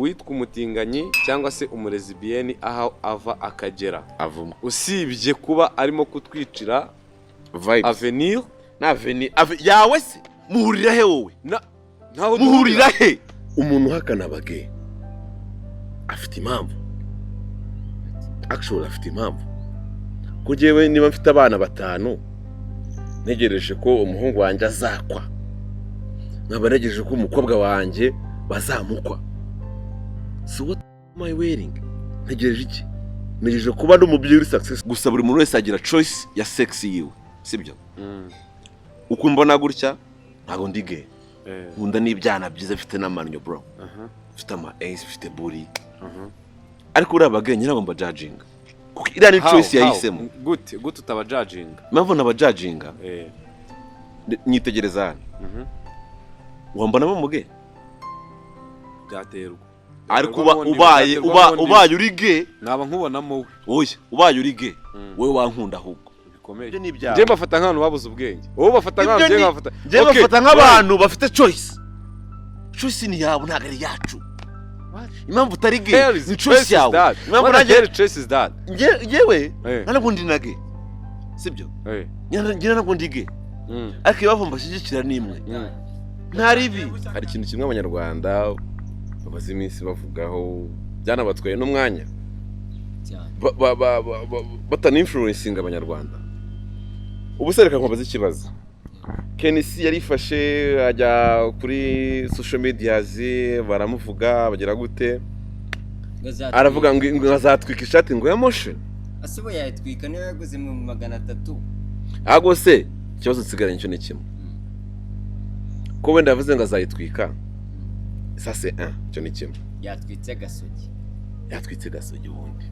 uwitwa umutinganyi cyangwa se umurezibiyeni aho ava akagera avuma usibye kuba arimo kutwicira avenir yawe se muhurira he wowe ntaho muhurira he umuntu uhakana abage afite impamvu actually afite impamvu ko jewe niba mfite abana 5 ntegereje ko umuhungu wanjye azakwa nkaba ntegereje ko umukobwa wanjye bazamukwa so what am I waiting ntegereje iki ntegereje kuba n'umubyeyi uri success gusa buri muntu wese agira choice ya sex yiwe sibyo uko mbona gutya ntago ndige nkunda n'ibyana byiza bifite n'amannyo bro bifite ama ace bifite buri ariko uri abagenge nabo mba judging kuko iriya ni choice yahisemo gute utaba judging mpamvu naba judging nyitegereza hano wambonamo muge byaterwa ariko ubaye uri ge naba nkubonamo oya ubaye uri ge wowe wankunda ahubwo bikomeye nje bafata nk'abantu babuze ubwenge wowe bafata nk'abantu nje bafata nk'abantu bafite choice ni yabo ntago ari yacu impamvu utari ge ni choice yawe impamvu nanjye choice is that yewe ntabwo ndi nage sibyo ngira ntabwo ndi ge ariko ibibavu mbashyigikira nimwe ntaribi hari ikintu kimwe abanyarwanda babaze iminsi bavugaho byanabatwaye n'umwanya bataninfluencing abanyarwanda ubu se reka nkubaze ikibazo K.M.E yarifashe ajya kuri social medias baramuvuga bagira gute aravuga ngo azatwika ishati ngo ya Motion asibo yayitwika niyo yaguze mu 300 ago se ikibazo nsigaranye cyo ni kimwe ko wenda yavuze ngo azayitwika sase cyo ni kimwe yatwitse gasogi wundi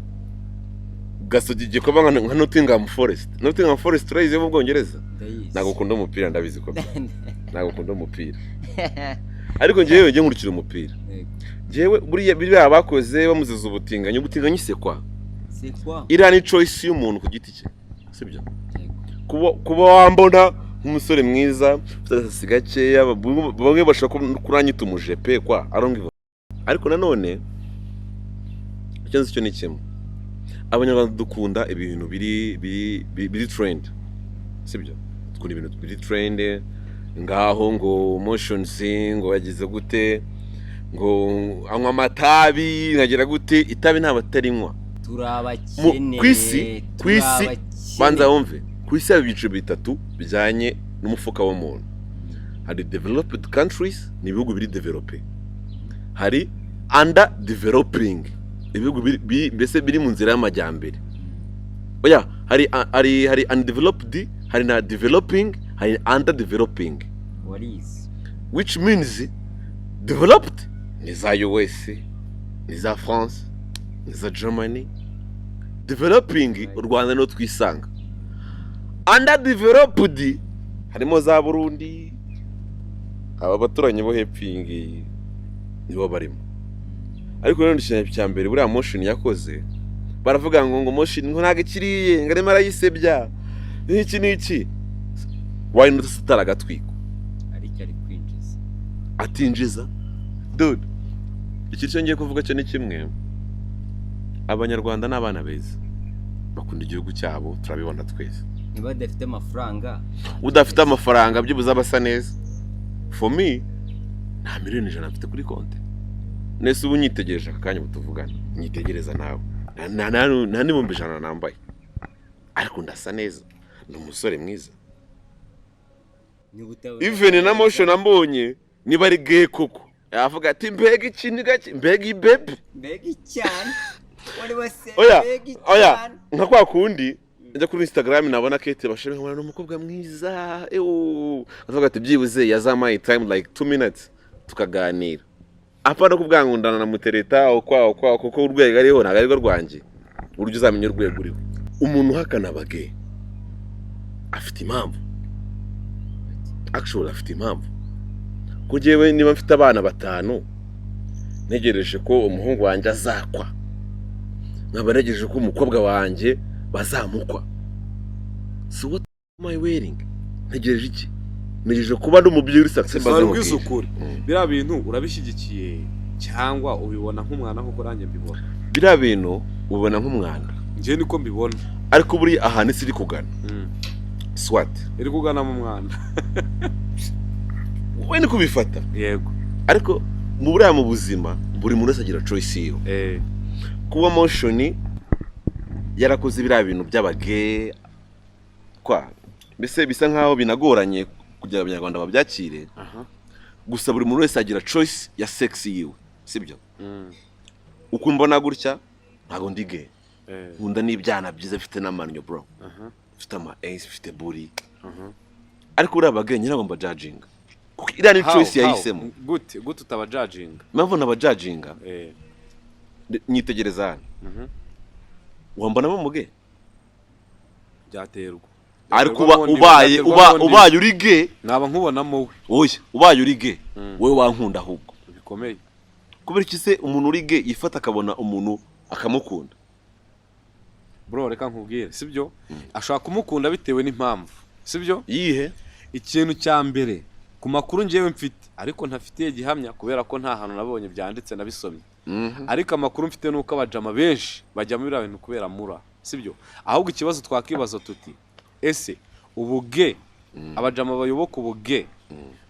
gasogi gikoba nka Nottingham Forest urayize mu Bwongereza nagukunda umupira ndabizi ko nagukunda umupira ariko ngewe nkurikira umupira ngewe buriya bakoze bamuziza ubutinganyi se kwa iriya ni choice y'umuntu ku giti cye sibyo kuba wambona nk'umusore mwiza ufite gakeya bamwe bashaka kuranyita umujepe kwa ariko nanone icyo ni kimwe abanyarwanda dukunda ibintu biri trend sibyo dukunda ibintu biri trend ngaho ngo Moshions ngo yagize gute ngo anywa amatabi nkagira gute itabi nta batarinywa turabakene kwisi banza wumve kwisi ibice bitatu bijyanye n'umufuka w'umuntu hari developed countries ni ibihugu biri develope hari under developing ibihugu mbese biri mu nzira y'amajyambere oya hari undeveloped hari na developing hari under developing which means developed ni za US ni za France ni za Germany developing u Rwanda no twisanga underdeveloped harimo za Burundi aba baturanyi bo hepingi nibo barimo ariko rero ndishye cyambere buriya Motion yakoze baravuga ngo Motion ngo ntago kiriye ngarema arayisebya niki why not stara gatwiko ariko ari kwinjiza atinjiza dude iki cyo ngiye kuvuga cyo ni kimwe abanyarwanda n'abana beza bakunda igihugu cyabo turabibona twese niba dafite amafaranga udafite amafaranga byo buzabasa neza for me nta miliyoni 100 mfite kuri konti nese ubu nyitegereje akanya butuvugana nyitegereza nawe nta n'ibihumbi 100 nambaye ariko ndasa neza ni umusore mwiza even na Motion ambonye niba ari gay koko yavuga ati mbega ikintu gake mbega ibebe mbega icyane wari wase oya nka kwa kundi njya kuri Instagram nabona Kate bashebe nkabona n'umukobwa mwiza avuga ati byibuze yazamaye time like 2 minutes tukaganira apana kubwangundana na mutereta kwa kuko urwego ariho ntago ariko rwanjye urujye uzamenye urwego uriho umuntu uhakana abage afite impamvu actually afite impamvu ko jewe niba mfite abana 5 ntegereje ko umuhungu wanjye azakwa nkaba ntegereje ko umukobwa wanjye bazamukwa so what am I waiting ntegereje iki ntegereje kuba n'umubyeyi uri success bazamukwa biriya bintu urabishyigikiye cyangwa ubibona nk'umwana nk'uko nanjye mbibona? biriya bintu ubona nk'umwanda, njye niko mbibona, ariko buri ahantu isi iri kugana swat iri kugana mu mwanda. wowe ni kubifata. Yego. Ariko mu buriya mu buzima buri muntu wese agira choice yiwe. Kuba Motion yarakoze biriya bintu by'abage kwa mbese bisa nkaho binagoranye kugira abanyarwanda babyakire. Gusa buri muntu wese agira choice ya sex yiwe, sibyo? Uko mbona gutya ntago ndi gay. Nkunda n'ibyana byiza bifite n'amannyo bro. Bifite ama ace, bifite buri. Ariko uri abage nyirago mba judging. Kuko iriya ni choice yahisemo. Gute utaba judging? Mpamvu naba judging. Nyitegereza hano. Wambonamo muge? Byaterwa. Ariko ubaye uri gay naba nkubonamo we. Oya, ubaye uri gay wowe wankunda ahubwo bikomeye. Kubera iki se umuntu uri gay yifata akabona umuntu akamukunda? Bro reka nkubwire, sibyo? Ashaka kumukunda bitewe n'impamvu, sibyo? Yihe ikintu cya mbere ku makuru ngewe mfite, ariko ntafitiye gihamya kubera ko nta hantu nabonye byanditse nabisomye. Ariko amakuru mfite nuko abajama benshi bajya mu biriya bintu kubera mura, sibyo? Ahubwo ikibazo twakibazo tuti ese ubuge abajama bayoboka ubuge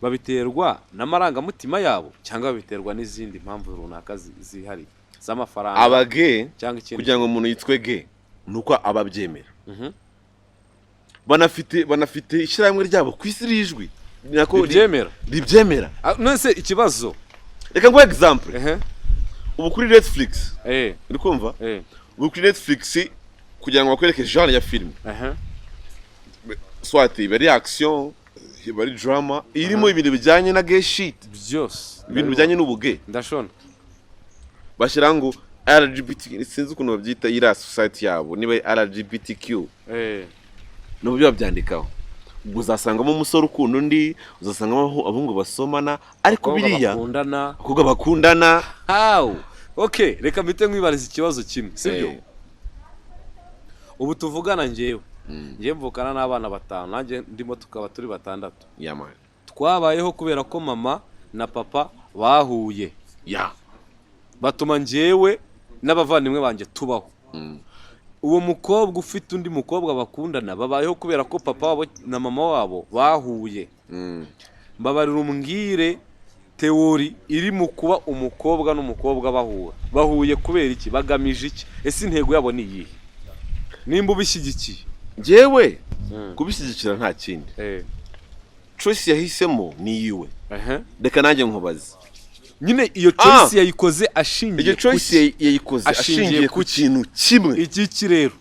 babiterwa n'amarangamutima yabo cyangwa babiterwa n'izindi mpamvu runaka zihari z'amafaranga? Abage kugira ngo umuntu yitwe gay nuko ababyemera. Banafite ishyirahamwe ryabo ku isi rijwi nako ribyemera. None ikibazo reka ngo example ubu kuri Netflix uri kumva ubu kuri Netflix kugira ngo bakwereke genre ya film soit bari action bari drama irimo ibintu bijyanye na gay shit byose, ibintu bijyanye n'ubuge ndashona bashyira ngo LGBT, sinzi ukuntu babyita ira society yabo, niba LGBTQ n'ubyo babyandikaho. Uzasangamo umusore ukunda undi, uzasangamo abungu basomana, ariko biriya kuko bakundana. How? Okay, reka mbite nkwibariza ikibazo kimwe, sibyo? Ubu tuvugana ngewe mvukana n'abana 5, nanjye ndimo tukaba turi 6. Yamani twabayeho kubera ko mama na papa bahuye, batuma ngewe n'abavandimwe banjye tubaho. Uwo mukobwa ufite undi mukobwa bakundana babayeho kubera ko papa wabo na mama wabo bahuye. Mbabarira umbwire teori iri mu kuba umukobwa n'umukobwa bahuye kubera iki? Bagamije iki? Ese intego yabo ni iyihe? Nimba ubishyigikiye? Jewe kubishyigikira nta kindi. Choice yahisemo ni yiwe. Reka nanjye nkubaze. Nyine iyo choice yayikoze ashingiye. Iyo choice yayikoze ashingiye ku kintu kimwe. Iki rero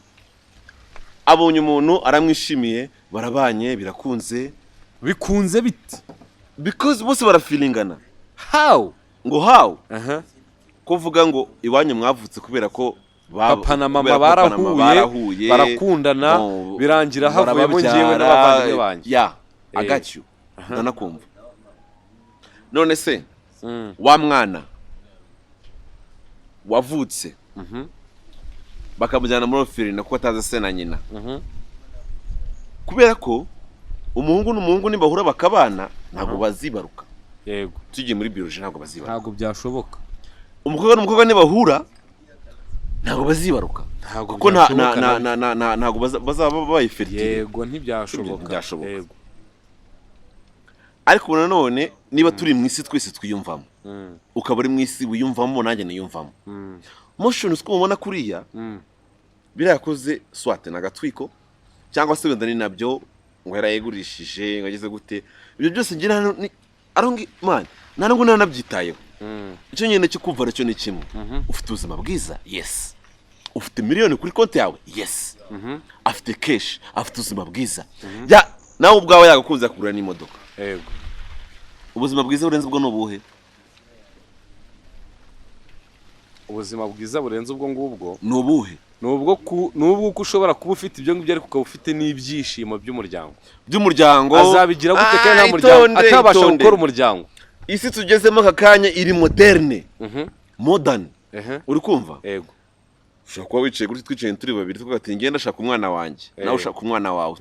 abonye umuntu aramwishimiye, barabanye, birakunze. Bikunze bite? Because bose barafeelingana. How? Ngo how? Kuvuga ngo iwanyu mwavutse kubera ko papa na mama barahuye barakundana birangira havuyemo ngewe n'abavandimwe banjye. I got you. Nanakumva. None se wa mwana wavutse bakamujyana muri ofirina kuko atazi se na nyina, kubera ko umuhungu n'umuhungu nibahura bakabana ntago bazibaruka. Yego, tugiye muri biology ntago bazibaruka, ntago byashoboka. Umukobwa n'umukobwa nibahura ntago bazibaruka kuko ntago bazaba bayifertile. Yego, ntibyashoboka. Yego, ariko nanone niba turi mu isi twese twiyumvamo, ukaba uri mu isi wiyumvamo nanjye niyumvamo. Motions ko mubona kuriya birakoze swate nagatwiko cyangwa se wenda ni nabyo ngo yarayegurishije ngageze gute, ibyo byose ngira arongi man nanango nanabyitayeho. Icyo nyene cyo kumva racyo ni kimwe. Ufite ubuzima bwiza, yes. Ufite miliyoni kuri konti yawe, yes. Afite cash, afite ubuzima bwiza, ya nawe ubwawe yagakunze kugura n'imodoka. Yego, ubuzima bwiza burenze ubwo n'ubuhe? ubuzima bwiza burenze ubwo ngubwo n'ubuhe? Nubwo ushobora kuba ufite ibyo ngibyo ariko ukaba ufite n'ibyishimo by'umuryango. Azabigira gute kandi nta muryango atabasha gukora umuryango? Isi tugezemo aka kanya iri moderne, modern. Uri kumva? Yego, ushaka kuba wicaye kuri twicaye turi babiri tuvuga ati ngenda shaka umwana wanjye, nawe ushaka umwana wawe,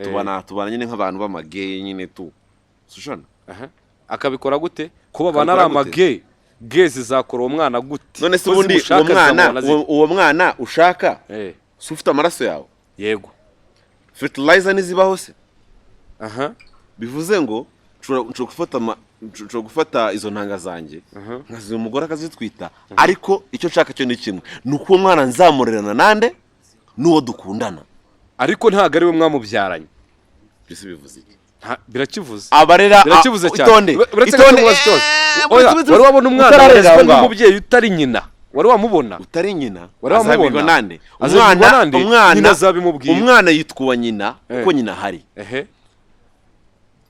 tubana nyine nk'abantu b'amageye nyine tu. Sushana? Akabikora gute? Kuba bana ari amageye gezi zakora uwo mwana gute none se Ko ubundi zimushaka uwo mwana ushaka eh si ufite amaraso yawe yego fertilizer nizibaho se aha bivuze ngo nshobora gufata izo ntanga zanjye nkaziha umugore akazitwita ariko icyo nshaka cyo ni kimwe ni uko uwo mwana nzamurerana nande n'uwo dukundana ariko ntago ari we mwamubyaranye byose bivuze iki birakivuze abarera birakivuze cyane itonde wari wabona umwana warezwe n'umubyeyi utari nyina wari wamubona utari nyina wari wamubona nande nyina azabimubwira umwana yitwa uwa nyina kuko nyina hari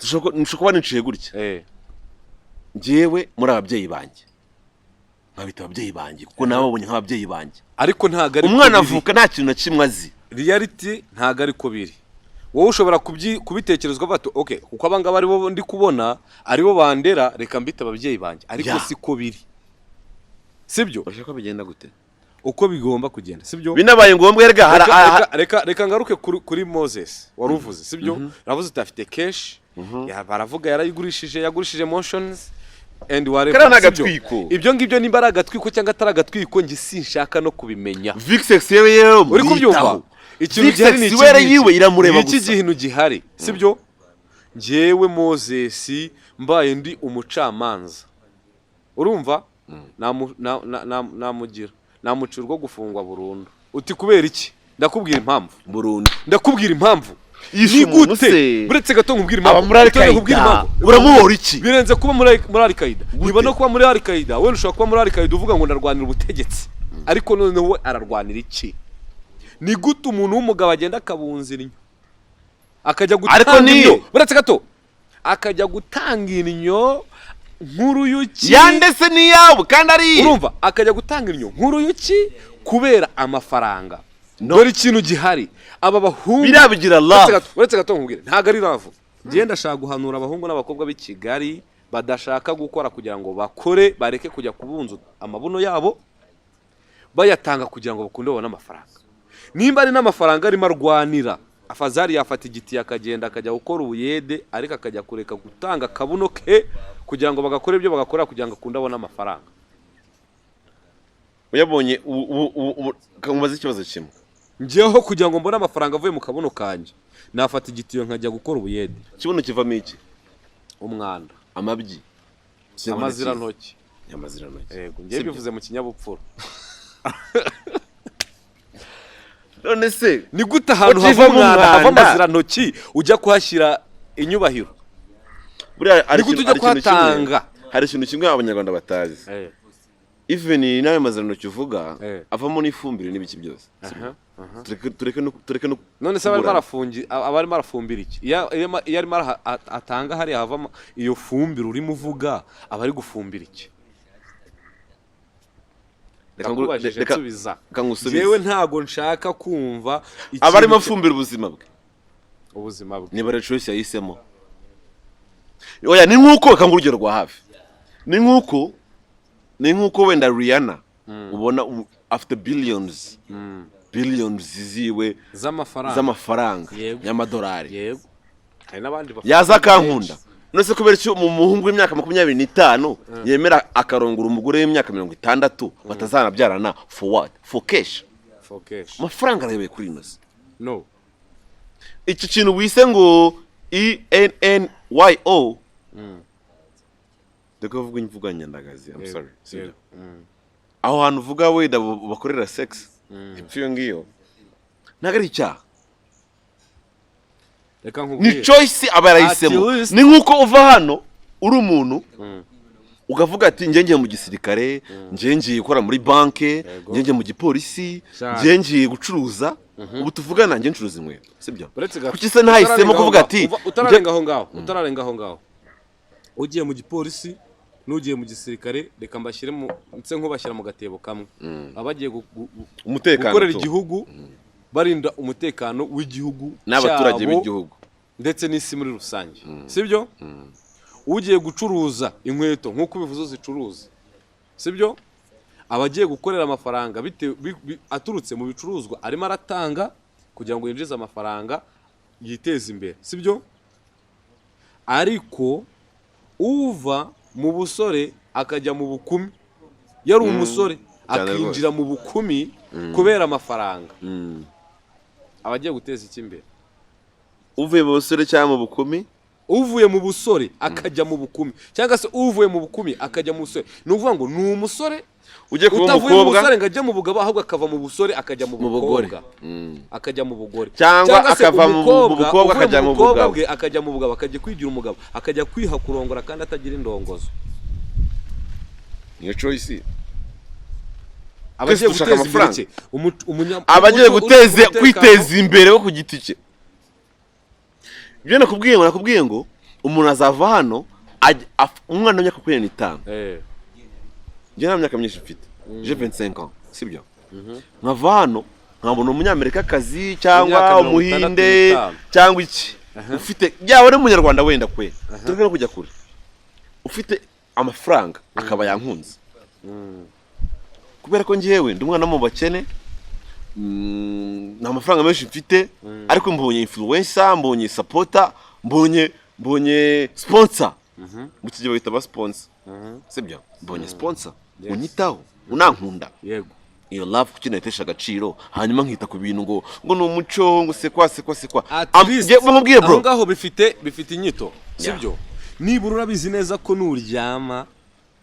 nshobora kuba niciye gutya njyewe muri ababyeyi banjye nkabita ababyeyi banjye kuko nawe babonye nk'ababyeyi banjye ariko ntago ari umwana avuka nta kintu na kimwe azi reality ntago ari ko biri wowe ushobora kubitekerezwa bato okay kuko abangaba ari bo ndi kubona ari bo bandera reka mbita ababyeyi banjye ariko siko biri sibyo urashaka bigenda gute uko bigomba kugenda sibyo binabaye ngombwa reka ngaruke kuri Moses waruvuze sibyo ravuze utafite cash baravuga yagurishije Moshions and ibyo ngibyo nimba ari agatwiko cyangwa atari agatwiko ngi sinshaka no kubimenya Vixex yewe uri kubyumva ikintu gihari ni iki gihintu gihari sibyo njyewe Moses mbaye ndi umucamanza urumva namucira rwo gufungwa burundu uti kubera iki ndakubwira impamvu burundu ndakubwira impamvu ni gute buretse gato nkubwira impamvu uramuhora iki birenze kuba muri Al-Qaeda niba no kuba muri Al-Qaeda we ushaka kuba muri Al-Qaeda uvuga ngo ndarwanira ubutegetsi ariko none we ararwanira iki ni gute umuntu w'umugabo agenda akabunzira innyo akajya gutanga innyo buretse gato akajya gutanga innyo nk'uruyuki yandese ni yawe kandi ari urumva akajya gutanga innyo nk'uruyuki kubera amafaranga dore ikintu gihari aba bahungu birabigira Allah uretse gato nkubwire ntago ari ravu ngenda ashaka guhanura abahungu n'abakobwa b'i Kigali badashaka gukora kugira ngo bakore bareke kujya kubunza amabuno yabo bayatanga kugira ngo bakunde babone amafaranga nimba ari n'amafaranga arimo arwanira afazari yafata igiti akagenda akajya gukora ubuyede ariko akajya kureka gutanga akabuno ke kugira ngo bagakore ibyo bagakora kugira ngo akunde abone amafaranga uyabonye kamubaza ikibazo kimwe njyeho kugira ngo mbone amafaranga avuye mu kabuno kanjye nafata igitiyo nkajya gukora ubuyede kibuno kivamo iki umwanda amabyi amazirantoki yego ngiye bivuze mu kinyabupfura none se ni gute ahantu hava umwanda hava amazirantoki ujya kuhashyira inyubahiro ni gute ujya kuhatanga hari ikintu kimwe abanyarwanda batazi even nawe mazirantoki uvuga avamo n'ifumbire n'ibiki byose tureke no none se abarimo arafumbira iki iyo arimo atanga hari havamo iyo fumbire urimo uvuga aba ari gufumbira iki ndakubajije nsubiza yewe ntago nshaka kumva abarimo afumbira ubuzima bwe ni bare choice yahisemo oya ni nkuko kangurugero rwa hafi ni nkuko wenda Rihanna ubona after billions ziwe z'amafaranga y'amadolari yego hari nabandi yaza kankunda nose kubera cyo mu muhungu w'imyaka 25 yemera akarongura umugore w'imyaka 60 batazanabyarana for what for cash amafaranga arebe kuri inose no iki kintu wise ngo innyo ndakavuga imvuga nyandagazi I'm sorry aho hantu uvuga we bakorera sex ipfiyo ngiyo nagari cya ni choice abarahisemo ni nkuko uva hano uri umuntu ukavuga ati ngiye mu gisirikare ngiye gukora muri banke ngiye mu gipolisi ngiye gucuruza ubu tuvugana ngiye ncuruza inkweto sibyo kuki se ntahisemo kuvuga ati utararenga aho ngaho ugiye mu gipolisi nugiye mu gisirikare reka mbashyire mu nse nkubashyira mu gatebo kamwe abagiye gukorera igihugu barinda umutekano w'igihugu n'abaturage b'igihugu ndetse n'isi muri rusange sibyo ugiye gucuruza inkweto nkuko bivuze zicuruza sibyo abagiye gukorera amafaranga aturutse mu bicuruzwa arimo aratanga kugira ngo yinjize amafaranga yiteze imbere sibyo ariko uva mu busore akajya mu bukumi yari umusore Cyane akinjira mu bukumi kubera amafaranga Mm. abagiye guteza iki imbere uvuye mu busore cyangwa mu bukumi uvuye mu busore akajya mu bukumi cyangwa se uvuye mu bukumi akajya mu busore ni ukuvuga ngo ni umusore ujye kuba utavuye mu umukobwa busore ngo ajye mu bugabo ahubwo akava mu busore akajya mu bugore. bukobwa akajya mu bugore Cyangwa se akava mu umukobwa bukobwa uvuye akajya mu bukobwa bugabo. bwe akajya mu bugabo akajya kwigira umugabo akajya kwiha kurongora kandi atagira indongozo niyo choice abagiye dushaka guteza imbere amafaranga. iki abagiye guteza kwiteza imbere bo ku giti cye ibyo nakubwiye ngo umuntu azava hano umwana w'imyaka 25 njye nta myaka myinshi mfite je 25 ans sibyo nkava hano nkabona umunyamerikakazi cyangwa umuhinde cyangwa iki ufite yaba ari umunyarwanda wenda kwe tureke no kujya kure ufite amafaranga akaba yankunze kubera ko njyewe ndi umwana mu bakene nta mafaranga menshi mfite ariko mbonye influencer mbonye supporter mbonye sponsor mu kigiye bita ba sponsor sibyo mbonye sponsor unyitaho unankunda yego iyo love kuki nayitesha agaciro hanyuma nkita ku bintu ngo ni umuco ngo sekwa bamubwiye bro aho ngaho bifite inyito sibyo nibura urabizi neza ko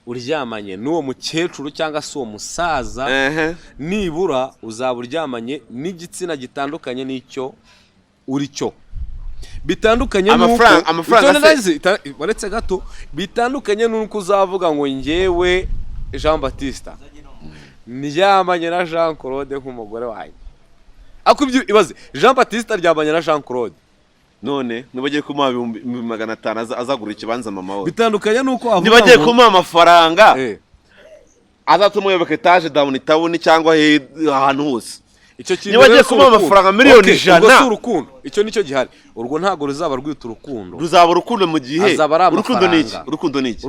uryamanye n'uwo mukecuru cyangwa se uwo musaza nibura uzaba uryamanye n'igitsina gitandukanye n'icyo uri cyo bitandukanye amafaranga baretse gato bitandukanye n'uko uzavuga ngo njyewe Jean Baptiste ndyamanye na Jean Claude nk'umugore wanjye akubye ibaze Jean Baptiste aryamanye na Jean Claude none nibagiye kumuha 500 azagura ikibanza mama we bitandukanye nuko avuga nibagiye kumuha amafaranga azatuma yoboka etage down town cyangwa ahantu hose icyo kintu nibagiye kumuha amafaranga miliyoni 100 ubwo urukundo icyo nicyo gihari urwo ntago ruzaba rwita urukundo ruzaba urukundo mu gihe urukundo ni iki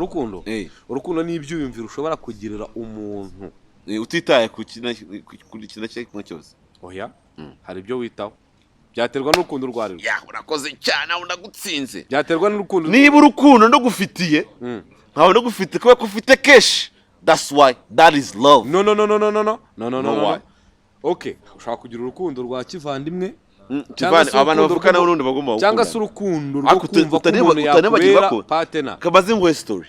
urukundo ni ibyuyumviro ushobora kugirira umuntu utitaye ku kintu cyose oya hari ibyo witaho byaterwa n'urukundo rwariro urakoze cyane aho ndagutsinze byaterwa n'urukundo niba urukundo ndagufitiye nkaho ndagufite kuba ufite cash that's why that is love no okay ushaka kugira urukundo rwa kivandimwe abantu bavukana n'urundi bagomba gukunda cyangwa se urukundo rwo kumva ko umuntu yakubera partner kabaze ngo story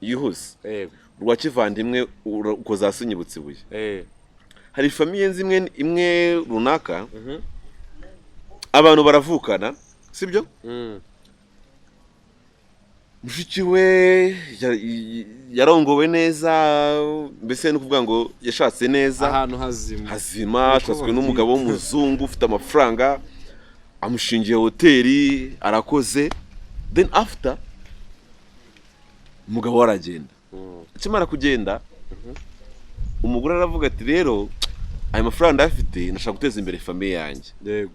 yihuse rwa kivandimwe uko zasinyibutse ibuye hari famille imwe runaka abantu baravukana sibyo mushiki we yarongowe neza mbese no kuvuga ngo yashatse neza ahantu hazima ashaswe n'umugabo w'umuzungu ufite amafaranga amushingiye hoteli arakoze then after umugabo aragenda akimara kugenda umugore aravuga ati rero ayo mafaranga ndafite nashaka guteza imbere famille yanjye yego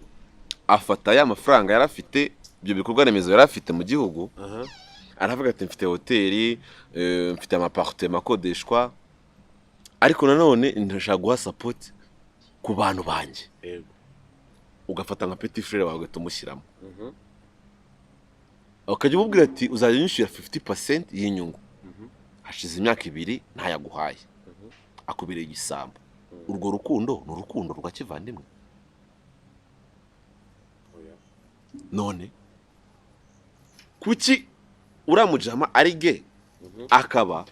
afata ya mafaranga yarafite ibyo bikorwa remezo yarafite mu gihugu aravuga ati mfite hoteli mfite amapartement akodeshwa ariko nanone ndashaka guha support ku bantu banjye ugafata nka petit frère wawe ugatumushyiramo ukajya umubwira ati uzajya unyishyura 50% y'inyungu hashize imyaka 2 ntayaguhaye akubereye igisambo urwo rukundo ni urukundo rwa kivandimwe none kuki uramujama ari gay akaba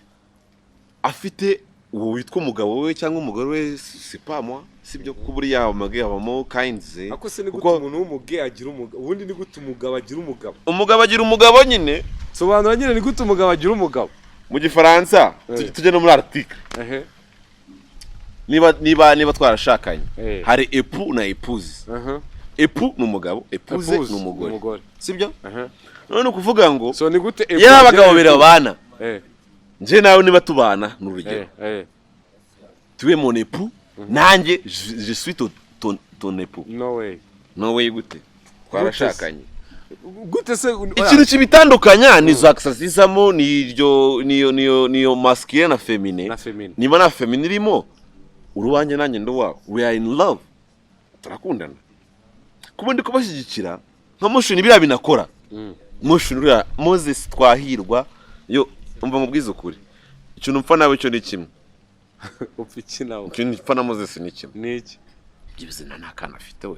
afite uwo witwa umugabo we cyangwa umugore we sipamwa sibyo kubura yawo mage abamo kinds ako se ni gute umuntu w'umuge agira umugabo ubundi ni gute umugabo agira umugabo agira umugabo nyine sobanura nyine ni gute umugabo agira umugabo mu gifaransa tujye no muri article niba twarashakanye hari époux na épouse époux ni umugabo épouse ni umugore sibyo none ukuvuga ngo so ni gute y'abagabo bere babana nje nawe niba tubana n'urugero tuwe mon époux nanjye je suis ton époux no way gute twarashakanye gute se ikintu kibitandukanya ni zaksasisamo niyo masculine na féminin niba na féminin irimo uruwanje nanjye ndo we are in love turakundana kubundi kubashyigikira nka Moshions biriya binakora Moshions uriya Moses twahirwa yo umva mubwiza ukuri ikintu mpfa nawe cyo ni kimwe upfa iki nawe ikintu gipfa na Moses ni kimwe niki ibizina nta kana afite we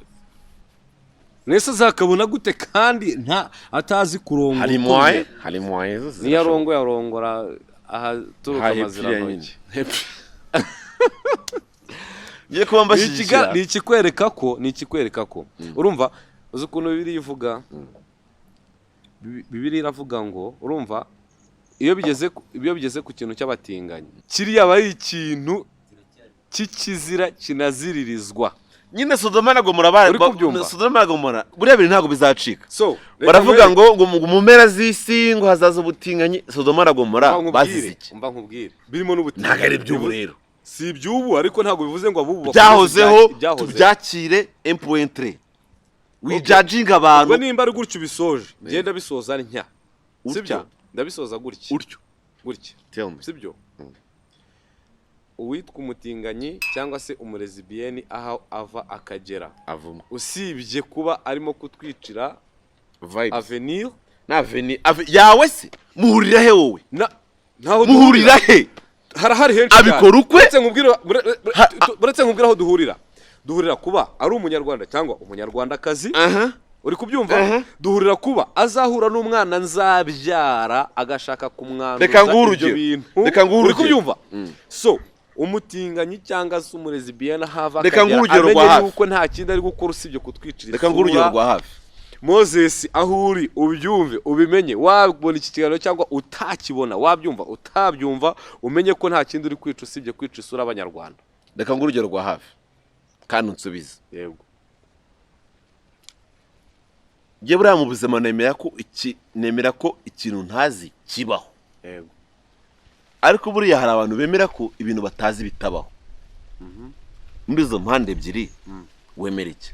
nese zakabona gute kandi nta atazi kurongora hari mwaye niyo arongora aha turuka amazira ntoki ngiye kuba mbashyigikira ni ikikwereka ko urumva uzi ukuntu Bibiliya ivuga Bibiliya iravuga ngo urumva iyo bigeze ku kintu cy'abatinganyi kiriya aba ari ikintu cy'ikizira kinaziririzwa nyine Sodoma na Gomora buriya bintu ntabwo bizacika baravuga ngo mu mpera z'isi ngo hazaza ubutinganyi Sodoma na Gomora bazize iki mba nkubwire birimo n'ubutinganyi ntabwo ari iby'ubu rero si iby'ubu ariko ntabwo bivuze ngo abubu byahozeho tubyakire empuwentre wijajinga abantu ubwo nimba ari gutyo ubisoje ngenda bisoza ntya sibyo ndabisoza gutya sibyo uwitwa umutinganyi cyangwa se umurezibiyeni aho ava akagera usibye kuba arimo kutwicira avenir yawe se muhurira he wowe muhurira he harahari henshi abikora ukwe buretse nkubwira aho duhurira kuba ari umunyarwanda cyangwa umunyarwandakazi uri kubyumva duhurira kuba azahura n'umwana nzabyara agashaka kumwanduza ibyo bintu uri kubyumva so umutinganyi cyangwa se umurezibiyeni hava akagera amenye yuko nta kindi ari gukora usibye kutwicira reka ngurugero rwa hafi Moses aho uri ubyumve ubimenye wabona iki kiganiro cyangwa utakibona wabyumva utabyumva umenye ko nta kindi uri kwica usibye kwica isura abanyarwanda reka ngurugero rwa hafi kandi unsubize yego ngiye buriya mu buzima nemera ko ikintu ntazi kibaho yego ariko buriya hari abantu bemera ko ibintu batazi bitabaho muri izo mpande ebyiri wemera iki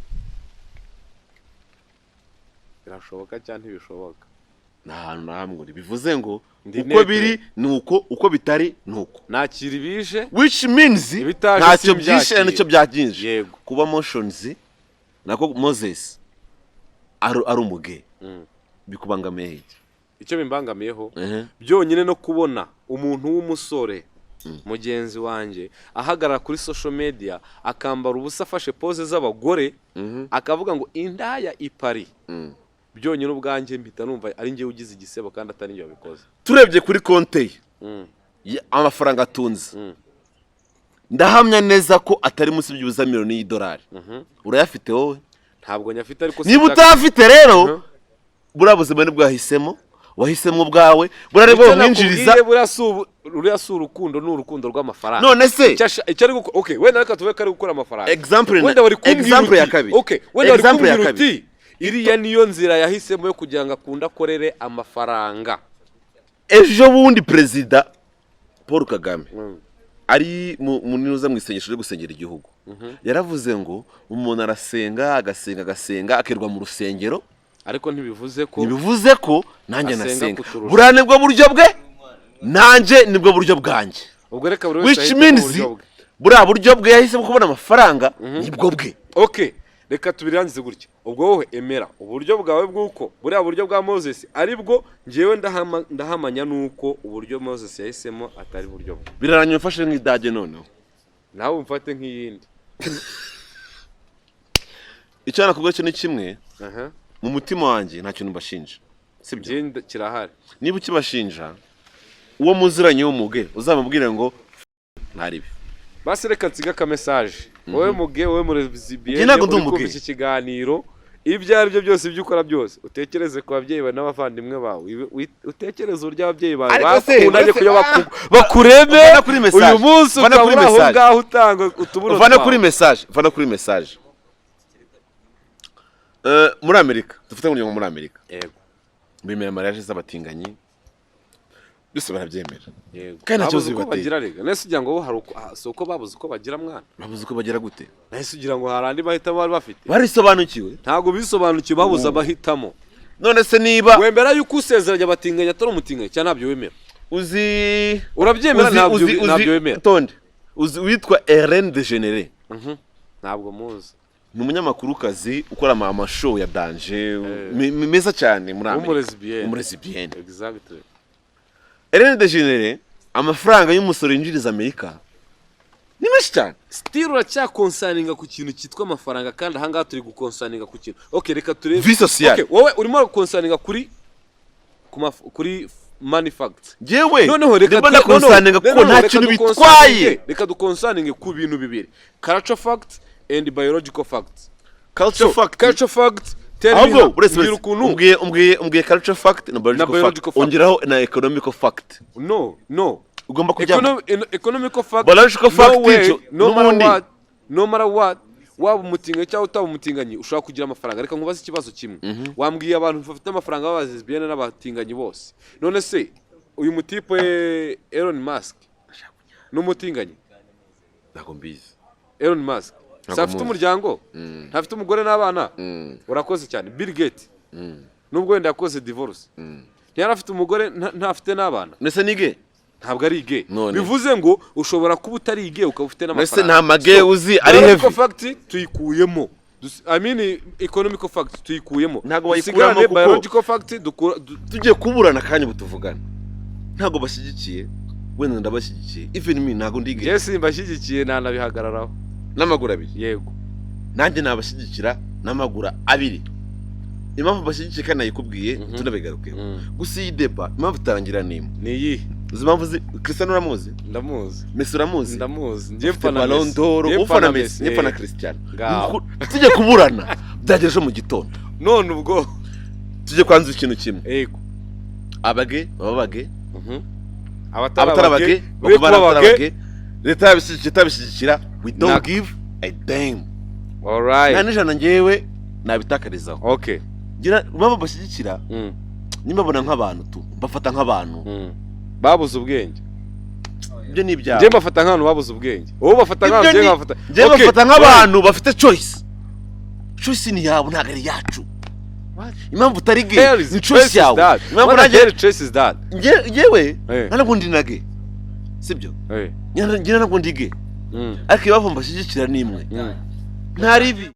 birashoboka cyangwa ntibishoboka nta hantu na hamwe bivuze ngo uko biri ni uko bitari ni uko nakira ibije which means ntacyo byishe nicyo byaginje kuba Moshions nako Moses ari umuge bikubangamiye iki icyo bimbangamiyeho byonyine no kubona umuntu w'umusore mugenzi wanjye ahagarara kuri social media akambara ubusa afashe pose z'abagore akavuga ngo indaya ipari byonyine ubwanjye mpita numva ari njye ugize igisebo kandi atari njye wabikoze turebye kuri konte amafaranga atunze ndahamya neza ko atari munsi y'ubuza miliyoni y'idolari urayafite wowe ntabwo nyafite ariko niba utafite rero buriya buzima ni bwahisemo wahisemo ubwawe burareba umwinjiriza uriya si urukundo ni urukundo rw'amafaranga none se icyo ari gukora wenda reka tuve ko ari gukora amafaranga example ya kabiri wenda bari kumbwira uti iriya niyo nzira yahisemo yo kugira ngo akunde akorere amafaranga ejo bundi perezida Paul Kagame ari mu isengesho ryo gusengera igihugu yaravuze ngo umuntu arasenga agasenga akerwa mu rusengero ariko ntibivuze ko nanjye nasenga buriya nibwo buryo bwe nanjye nibwo buryo bwanjye ubwo reka buri wese buriya buryo bwe yahisemo kubona amafaranga nibwo bwe reka tubirangize gutya ubwo wowe emera uburyo bwawe bw'uko buriya buryo bwa Moses aribwo ngewe ndahamanya nuko uburyo Moses yahisemo atari buryo bwe biraranye ufashe nk'idage noneho nawe umfate nk'iyindi icyo nakubwiye cyo ni kimwe mu mutima wanjye nta kintu mbashinja sibyo kirahari niba ukibashinja uwo muziranye w'umuge uzamubwire ngo ntaribi basi reka nsiga ka message wowe muge wowe murezibiyeni uri iki kiganiro ibyo ari byo byose ibyo ukora byose utekereze ku babyeyi bawe n'abavandimwe bawe utekereze uburyo ababyeyi bawe bakundanye kuyo bakureme uyu munsi ukabura aho ngaho utanga utuburo vana kuri message muri Amerika dufite ngo muri Amerika yego bimera mariage z'abatinganyi byose barabyemera yego kandi nacyo zibagira rega nese ugira ngo hari uko babuze uko bagira mwana babuze uko bagira gute nese ugira ngo harandi bahitamo bari bafite barisobanukiwe ntago bisobanukiwe babuze abahitamo none se niba wembera yuko usezeranya abatinganya atari umutinganya cyane nabyo wemera urabyemera nabyo wemera tonde witwa Ellen DeGeneres ntabwo muzi ni umunyamakurukazi ukora amashow ya danje meza cyane muri Amerika umurezibiyeni exactly Ellen DeGeneres amafaranga y'umusoro yinjiriza Amerika ni menshi cyane. still uracyakonsaninga ku kintu cyitwa amafaranga kandi ahangaha turi gukonsaninga ku kintu. Okay, reka turebe. Vie sociale. Okay, wowe urimo gukonsaninga kuri money facts. Jewe Noneho reka konsaninga ko nta kintu bitwaye. Reka dukonsaninge ku bintu bibiri. Culture facts and biological facts. Culture fact ahubwo umbwiye culture fact na biological fact ongeraho na economical fact. No ugomba kujyamo economical fact, biological fact icyo no matter what waba umutinganyi cyangwa utaba umutinganyi ushobora kugira amafaranga. Reka nkubaze ikibazo kimwe. Wambwiye abantu bafite amafaranga b'abazizbiyene n'abatinganyi bose, none se uyu mutipe Elon Musk n'umutinganyi? ntabwo mbizi. Elon Musk afite umuryango, ntafite umugore n'abana. Urakoze cyane. Bill Gates nubwo wenda yakoze divorce ntiyari afite umugore ntafite n'abana. Nese nige ntabwo ari ige. Bivuze ngo ushobora kuba utari ige ukaba ufite n'amafaranga. Nese nta mage uzi ari heavy. Biological fact tuyikuyemo. I mean economical fact tuyikuyemo. Ntabwo bayikuramo kuko biological fact tugiye kuburana kanya butuvugana. Ntabwo bashyigikiye, wenda ndabashyigikiye. Even me ntabwo ndige. Yes, mbashyigikiye nanabihagararaho. N'amaguru abiri. Yego. Nanjye nabashyigikira n'amaguru abiri. Impamvu bashyigikiye kandi nayikubwiye tunabigarukeho. Gusa iyi deba impamvu itarangira nimo. Ni iyi. Uzi impamvu Cristiano uramuzi? Ndamuzi. Messi uramuzi? Ndamuzi. Njye mfana Messi. Ufana Messi, njye mfana Cristiano. Tujye kuburana byagejeje mu gitondo. None ubwo tujye kwanza ikintu kimwe. Yego. Abage babage. Abatarabage bakubara leta yabishyigikira we don't give a damn. All right. Nta nijana njyewe nabitakarizaho. Okay. Gira baba bashyigikira. Nimbabona nk'abantu tu bafata nk'abantu babuze ubwenge. Ibyo ni ibyaha. Njye bafata nk'abantu babuze ubwenge. Wowe bafata nk'abantu njye bafata. Njye bafata nk'abantu bafite choice. Choice ni yabo ntabwo ari yacu. Impamvu utari gay ni choice yawe. Impamvu nanjye choice is that. Njyewe ntabwo ndi nage. Sibyo? Njye ntabwo ndi gay. Ariko ibavumba bashyigikira nimwe. Ntari ibi.